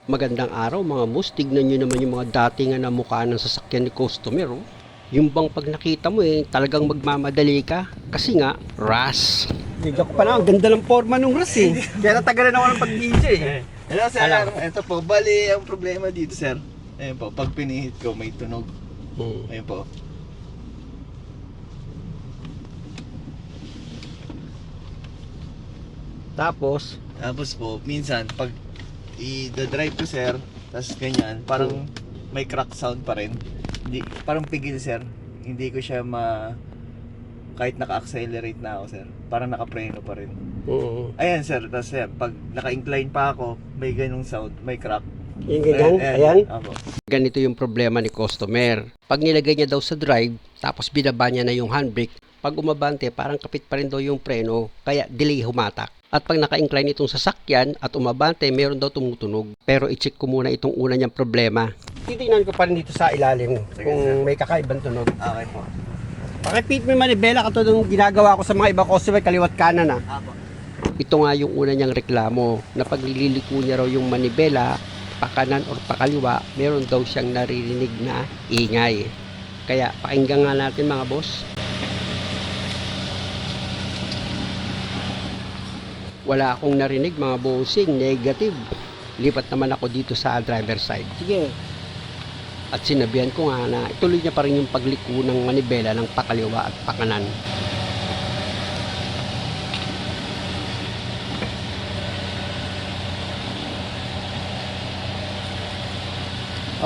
Magandang araw mga boss, tignan nyo naman yung mga datingan na mukha ng sasakyan ni customer. Oh. Yung bang pag nakita mo talagang magmamadali ka. Kasi nga, RAS. Bigyan ko pa na, ang ganda ng forma nung RAS eh. Kaya natagalan ako ng pag-DJ eh. Hello sir, Alam. ito po, bali ang problema dito sir. Ayun po, pag pinihit ko may tunog. Ayun po. Tapos Po, minsan pag i-drive ko sir, tapos ganyan, parang may crack sound pa rin. Hindi, parang pigil sir. Hindi ko siya kahit naka-accelerate na ako sir, parang nakapreno pa rin. Ayan sir, tapos yan, pag naka-incline pa ako, may ganung sound, may crack. yung ganyan, ayan. Apo. Ganito yung problema ni customer. Pag nilagay niya daw sa drive, tapos binaba niya na yung handbrake, pag umabante, parang kapit pa rin daw yung preno, kaya delay humatak. At pag naka-incline itong sasakyan at umabante, meron daw tumutunog. Pero i-check ko muna itong una niyang problema. Titingnan ko pa rin dito sa ilalim kung may kakaibang tunog. Okay po. Pakipit mo yung manibela katulad ng ginagawa ko sa mga iba customer kaliwat kanan na. Apo. Ito nga yung una niyang reklamo na pag nililiko niya raw yung manibela, pakanan or pakaliwa, meron daw siyang naririnig na ingay. Kaya pakinggan nga natin mga boss. Wala akong narinig mga bossing, negative. Lipat naman ako dito sa driver side. Sige. At sinabihan ko nga na ituloy niya pa rin yung pagliko ng manibela ng pakaliwa at pakanan.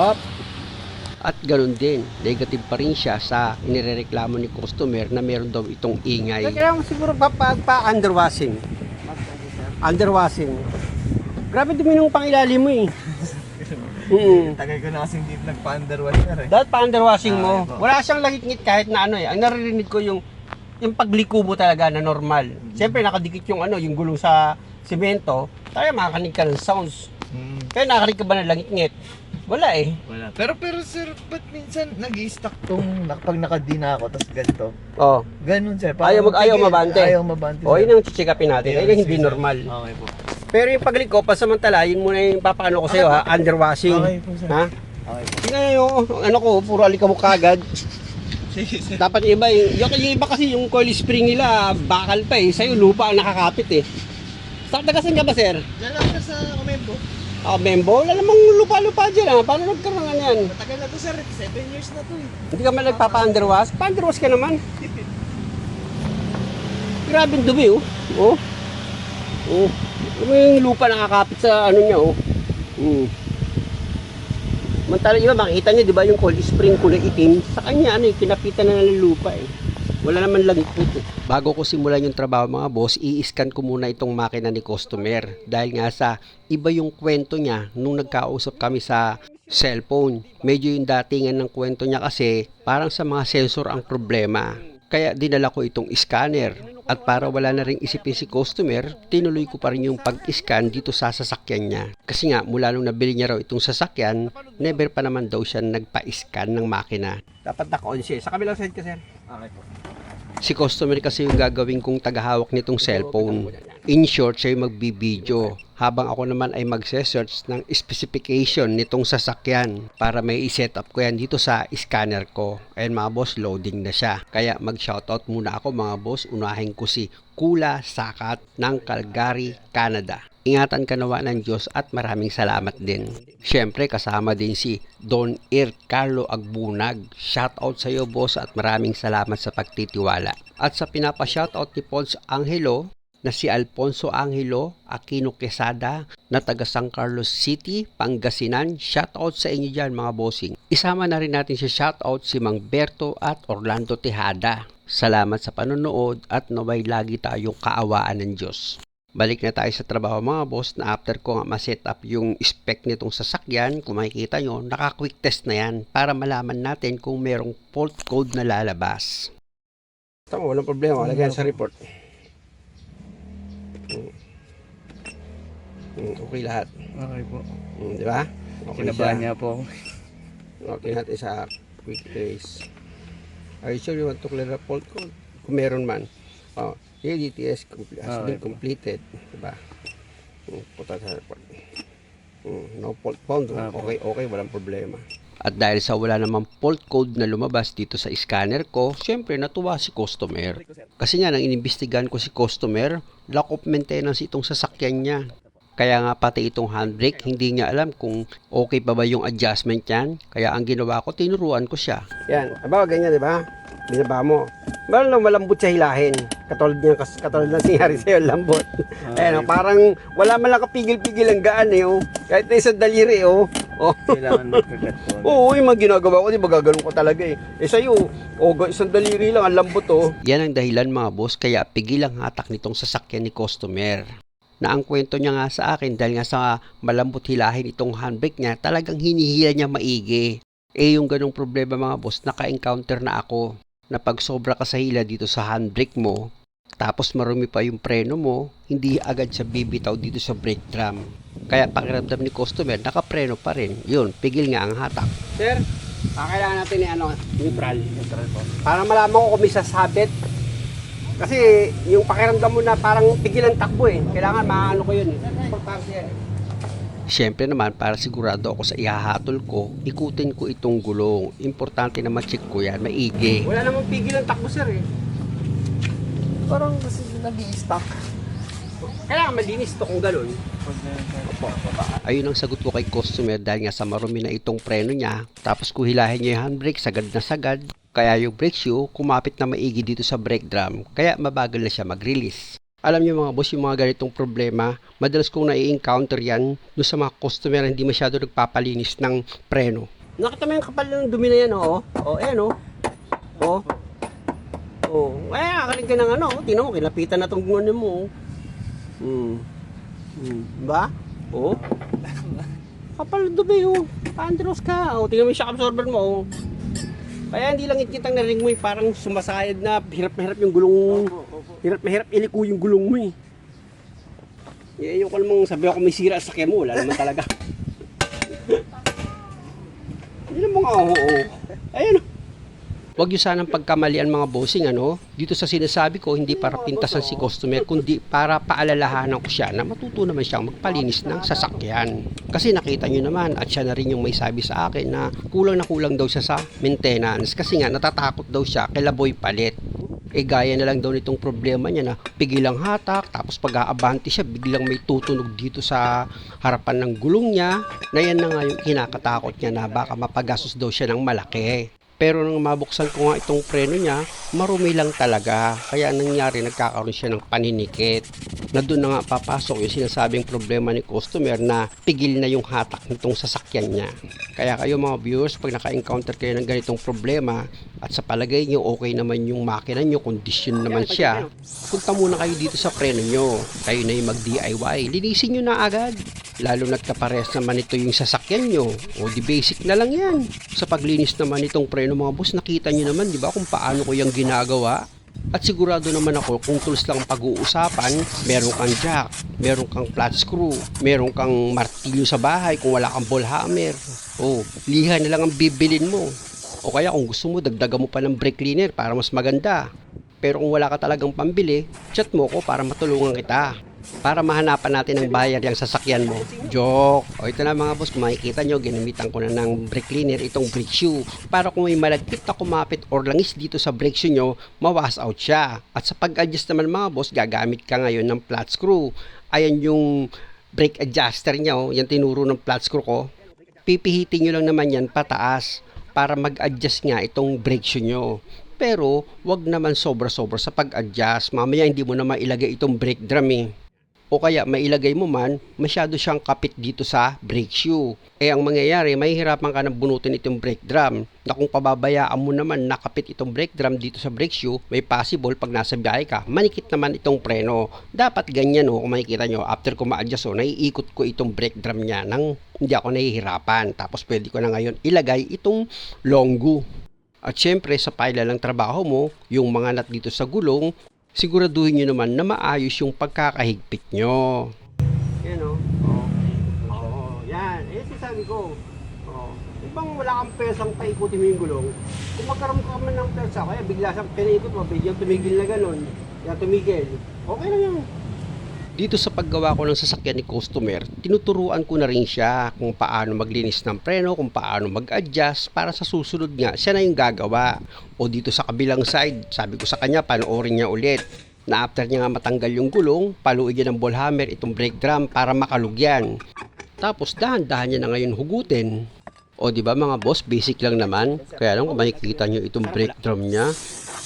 Up. At ganoon din, negative pa rin siya sa inirereklamo ni customer na meron daw itong ingay. Kaya siguro pa-underwashing. Underwashing. Grabe dumi nung pangilalim mo eh. Tagal ko na kasing hindi nagpa-underwash sir eh. Dahil pa-underwashing mo, Ito. wala siyang langit-ngit kahit na ano eh. Ang naririnig ko yung pagliko mo talaga na normal. Siyempre nakadikit yung yung gulong sa semento, tayo makakanig ka ng sounds. Kaya nakakanig ka ba ng langit-ngit? Wala eh. Wala. Pero sir, ba't minsan nag-i-stuck pag naka-D na ako, tapos ganito? Oh. Ganun sir. Ayaw mabante. Ayaw mabante. O, yun ang chichikapin natin. Ayun, Ayun hindi sir. normal. Okay po. Pero yung pagliko, pasamantala, yun muna yung papaano ko sa'yo ha, underwashing. Okay po sir. Ha? Okay po. Tingnan nyo, ano ko, puro alikabok kagad. Sige sir. Dapat yung iba, yung iba kasi yung coil spring nila, bakal pa eh. Sa'yo, lupa ang nakakapit eh. Sa tagasan ka ba, sir? Diyan lang sir sa Comembo. Membo, wala namang lupa-lupa dyan ha. Paano nagkaroon nga yan? Matagal na to sir, 7 years na to eh. Hindi ka man nagpapa-underwash? Pa-underwash ka naman. Grabe yung dumi oh. Oh. Oh. Ano yung lupa nakakapit sa ano niya oh. Mantala iba makita niyo 'di ba yung coil spring kulay itim, sa kanya kinapitan na ng lupa eh. Wala naman langit eh. Bago ko simulan yung trabaho mga boss, i-scan ko muna itong makina ni customer dahil nga sa iba yung kwento niya nung nagkausap kami sa cellphone. Medyo yung datingan ng kwento niya kasi parang sa mga sensor ang problema. Kaya dinala ko itong scanner at para wala na ring isipin si customer, tinuloy ko pa rin yung pag-scan dito sa sasakyan niya. Kasi nga mula nung nabili niya raw itong sasakyan, never pa naman daw siya nagpa-scan ng makina. Dapat naka-on siya. Sa kabilang side ka sir. Okay po. Si customer kasi yung gagawin kong tagahawak nitong cellphone. In short, siya yung magbibideo. Habang ako naman ay magse-search ng specification nitong sasakyan para may i-set up ko yan dito sa scanner ko. Ayan mga boss, loading na siya. Kaya mag-shoutout muna ako mga boss. Unahin ko si Kula Sakat ng Calgary, Canada. Ingatan ka nawa ng Diyos at maraming salamat din. Siyempre kasama din si Don Carlo Agbunag. Shoutout sa iyo boss at maraming salamat sa pagtitiwala. At sa pinapa-shoutout ni Pons Angelo na si Alfonso Angelo Aquino Quesada na taga San Carlos City, Pangasinan. Shoutout sa inyo dyan mga bossing. Isama na rin natin sa shoutout si Mang Berto at Orlando Tejada. Salamat sa panonood at naway lagi tayong kaawaan ng Diyos. Balik na tayo sa trabaho mga boss na after ko nga ma-set up yung spec nitong sasakyan, kung makikita nyo, naka-quick test na yan para malaman natin kung merong fault code na lalabas. Tama, walang problema, lagyan sa report. Okay lahat. Okay po. Di ba? Okay Kinabahan niya po ako. Okay natin sa quick trace. Are you sure you want to clear the fault code? Kung meron man. ADTS has been completed. Diba? Punta sa report. No fault found. Okay, okay, walang problema. At dahil sa wala namang fault code na lumabas dito sa scanner ko, syempre natuwa si customer. Kasi nga nang inimbestigahan ko si customer, lack of maintenance itong sasakyan niya. Kaya nga pati itong handbrake, hindi niya alam kung okay pa ba yung adjustment yan. Kaya ang ginawa ko, tinuruan ko siya. Yan, aba ganyan, di ba? Binaba mo. Malambot siya hilahin. Katulad ng singyari sa'yo, lambot. Ayan, parang wala man lang kapigil-pigil ang gaan eh. Oh. Kahit na isang daliri, oh. Oh. Kailangan magkagat ko. Oo, yung mga ginagawa ko, di ba gagalong ko talaga eh. Eh sa'yo, isang daliri lang, ang lambot oh. Yan ang dahilan mga boss, kaya pigil ang hatak nitong sasakyan ni customer. Na ang kwento niya nga sa akin, dahil nga sa malambot hilahin itong handbrake niya, talagang hinihila niya maigi. Eh yung ganong problema mga boss, naka-encounter na ako. Na pag sobra ka sa hila dito sa handbrake mo, tapos marumi pa yung preno mo, hindi agad siya bibitaw dito sa brake drum. Kaya pakiramdam ni customer, nakapreno pa rin. Yun, pigil nga ang hatak. Sir, kailangan natin ni neutral. Neutral po. Para malaman ko kung may sasabit. Kasi yung pakiramdam mo na parang pigil ang takbo eh. Kailangan maano ko yun. Siyempre naman, para sigurado ako sa ihahatol ko, ikutin ko itong gulong. Importante na ma-check ko yan, maigi. Wala namang pigil ang takbo sir eh. Parang kasi nag-i-stock. Kailangan malinis ito kung gano'n. Ayun ang sagot ko kay customer dahil nga sa marumi na itong preno niya. Tapos kuhilahin niya yung handbrake, sagad na sagad. Kaya yung brake shoe, kumapit na maigi dito sa brake drum. Kaya mabagal na siya mag-release. Alam niyo mga boss, yung mga ganitong problema, madalas kong nai-encounter yan doon sa mga customer na hindi masyado nagpapalinis ng preno. Nakita mo yung kapal ng dumi na yan, oh. Oh, ayan, oh. Oh. Oh. Kaya akaling ka ng tingnan mo, kilapitan na itong ano mo. Ba? Oh. Kapal ng dumi, oh. Andros ka. Oh, tingnan mo yung shock absorber mo, oh. Kaya hindi lang kitang narinig mo yung parang sumasayad na hirap na hirap yung gulong. Hirap na hirap iliko yung gulong mo eh. Yung ko namang sabi ako may sira sa sakyan mo, wala naman talaga. Hindi naman nga, oo. Ayun. Huwag nyo sanang pagkamalian mga bossing, dito sa sinasabi ko, hindi para pintasan si customer, kundi para paalalahanan ko siya na matuto naman siyang magpalinis ng sasakyan. Kasi nakita nyo naman, at siya na rin yung may sabi sa akin na kulang daw siya sa maintenance. Kasi nga, natatakot daw siya kay laboy palit. Eh gaya na lang daw nitong problema niya na pigilang hatak, tapos pag-aabante siya, biglang may tutunog dito sa harapan ng gulong niya, na yan na nga yung kinakatakot niya na baka mapagastos daw siya ng malaki. Pero nang mabuksan ko nga itong preno niya, marumi lang talaga. Kaya nangyari, nagkakaroon siya ng paninikit. Na doon na nga papasok yung sinasabing problema ni customer na pigil na yung hatak nitong sasakyan niya. Kaya kayo mga viewers, pag naka-encounter kayo ng ganitong problema at sa palagay nyo okay naman yung makina nyo, kondisyon naman siya, punta muna kayo dito sa preno nyo. Kayo na yung mag-DIY. Linisin nyo na agad. Lalo na't kapares naman ito yung sasakyan nyo. O di basic na lang yan. Sa paglinis naman itong preno mga boss, nakita nyo naman di ba kung paano ko yung ginagawa. At sigurado naman ako kung tools lang pag-uusapan, meron kang jack, meron kang flat screw, meron kang martilyo sa bahay kung wala kang ball hammer. O liha na lang ang bibilin mo. O kaya kung gusto mo, dagdagan mo pa ng brake cleaner para mas maganda. Pero kung wala ka talagang pambili, chat mo ko para matulungan kita. Para mahanapan natin ng buyer yung sasakyan mo. Joke! O ito na mga boss, kung makikita nyo, ginamitan ko na ng brake cleaner itong brake shoe. Para kung may malagkit na kumapit or langis dito sa brake shoe nyo, mawas out siya. At sa pag-adjust naman mga boss, gagamit ka ngayon ng flat screw. Ayan yung brake adjuster nya, yan tinuro ng flat screw ko. Pipihitin nyo lang naman yan pataas para mag-adjust nga itong brake shoe nyo. Pero, wag naman sobra-sobra sa pag-adjust. Mamaya hindi mo na mailagay itong brake drum eh. O kaya mailagay mo man, masyado siyang kapit dito sa brake shoe. Eh ang mangyayari, mahihirapan ka ng bunutin itong brake drum. Na kung pababayaan mo naman nakapit itong brake drum dito sa brake shoe, may possible pag nasa biyahe ka, manikit naman itong preno. Dapat ganyan kung makikita nyo, after ko ma-adjust naiikot ko itong brake drum niya nang hindi ako nahihirapan. Tapos pwede ko na ngayon ilagay itong longgu. At syempre sa pila ng trabaho mo, yung mga nut dito sa gulong, siguraduhin nyo naman na maayos yung pagkakahigpit nyo. Yan o. Yan. Eh, sasabi ko. Ibang wala kang pesang paikutin mo yung gulong. Kung magkaroon ka man ng pesa, kaya bigla siyang pinaikot mo, biglang tumigil na ganun. Yan, tumigil. Okay lang yan. Dito sa paggawa ko ng sasakyan ni customer, tinuturuan ko na rin siya kung paano maglinis ng preno, kung paano mag-adjust para sa susunod nga siya na yung gagawa. O dito sa kabilang side, sabi ko sa kanya panoorin niya ulit na after niya nga matanggal yung gulong, paluin niya ng ball hammer itong brake drum para makalugyan. Tapos dahan-dahan niya na ngayon hugutin. O di ba mga boss, basic lang naman. Kaya lang kung makikita niyo itong brake drum niya,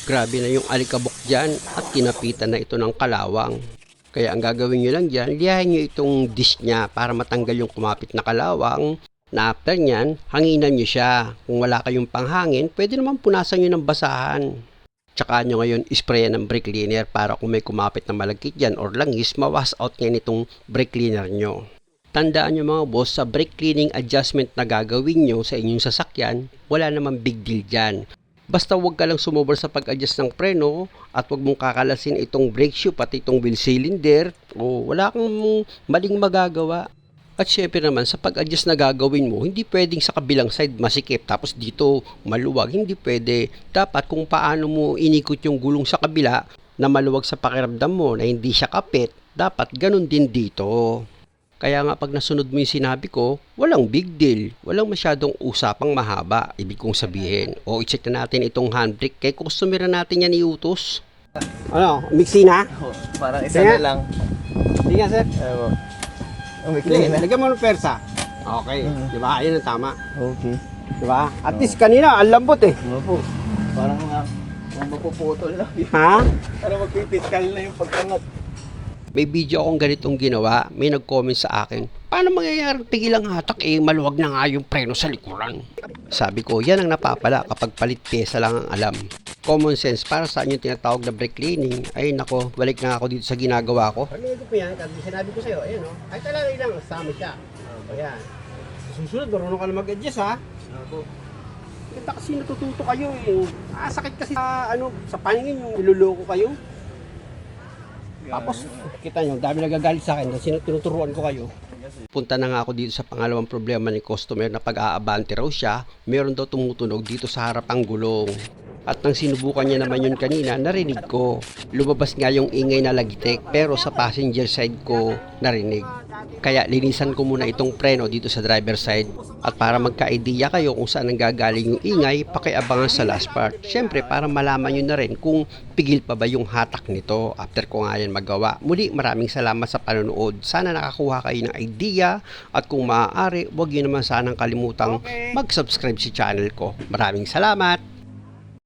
grabe na yung alikabok dyan at kinapitan na ito ng kalawang. Kaya ang gagawin nyo lang dyan, liyahin nyo itong disc niya para matanggal yung kumapit na kalawang. Na after nyan, hanginan nyo siya. Kung wala kayong panghangin, pwede naman punasan nyo ng basahan. Tsaka nyo ngayon isprayan ng brake cleaner para kung may kumapit na malagkit dyan or langis, mawash out nyo nitong brake cleaner nyo. Tandaan nyo mga boss, sa brake cleaning adjustment na gagawin nyo sa inyong sasakyan, wala namang big deal dyan. Basta huwag ka lang sumobra sa pag-adjust ng preno at huwag mong kakalasin itong brake shoe pati itong wheel cylinder o wala kang maling magagawa. At syempre naman sa pag-adjust na gagawin mo, hindi pwedeng sa kabilang side masikip tapos dito maluwag. Hindi pwede. Dapat kung paano mo inikot yung gulong sa kabila na maluwag sa pakiramdam mo na hindi siya kapit, dapat ganun din dito. Kaya nga pag nasunod mo yung sinabi ko, walang big deal. Walang masyadong usapang mahaba. Ibig kong sabihin. O i-check na natin itong handbrake. Kay customer na natin yan iutos. Ano? Mixi na? Oh, parang isa Kaya- na lang. Hindi nga sir. Umikli na. Lagyan mo ng persa. Okay. Di ba? Ayun ang tama. Okay. Di ba? At least kanina, ang lambot eh. Ano po? Parang mapuputol lang. Ha? Parang magpipitkal na yung pagkangat. May video akong ganitong ginawa. May nag-comment sa akin. Paano mangyayari pigilang hatak maluwag na nga yung preno sa likuran? Sabi ko, yan ang napapala kapag palit pyesa lang ang alam. Common sense, para saan yung tinatawag na brake cleaning? Ay nako, balik na ako dito sa ginagawa ko. Pag-igo po yan, kasi sinabi ko sa'yo, ayan o. Ay talaga lang, sama siya. Ayan. Susunod, marunong ka na mag-adjust ha. Ako. Kita kasi natututo kayo eh. Sakit kasi sa, sa paningin yung niloloko kayo. Tapos, kita nyo, dami nagagalit sa akin kasi tinuturuan ko kayo. Punta na nga ako dito sa pangalawang problema ni customer na pag-aabante raw siya, meron daw tumutunog dito sa harapang gulong. At nang sinubukan niya naman yun kanina, narinig ko. Lumabas nga yung ingay na lagitik pero sa passenger side ko narinig. Kaya linisan ko muna itong preno dito sa driver side. At para magka-idea kayo kung saan nanggagaling yung ingay, pakiabangan sa last part. Siyempre para malaman nyo na rin kung pigil pa ba yung hatak nito after ko nga yan magawa. Muli maraming salamat sa panonood. Sana nakakuha kayo ng idea at kung maaari, huwag nyo naman sanang kalimutang mag-subscribe sa channel ko. Maraming salamat!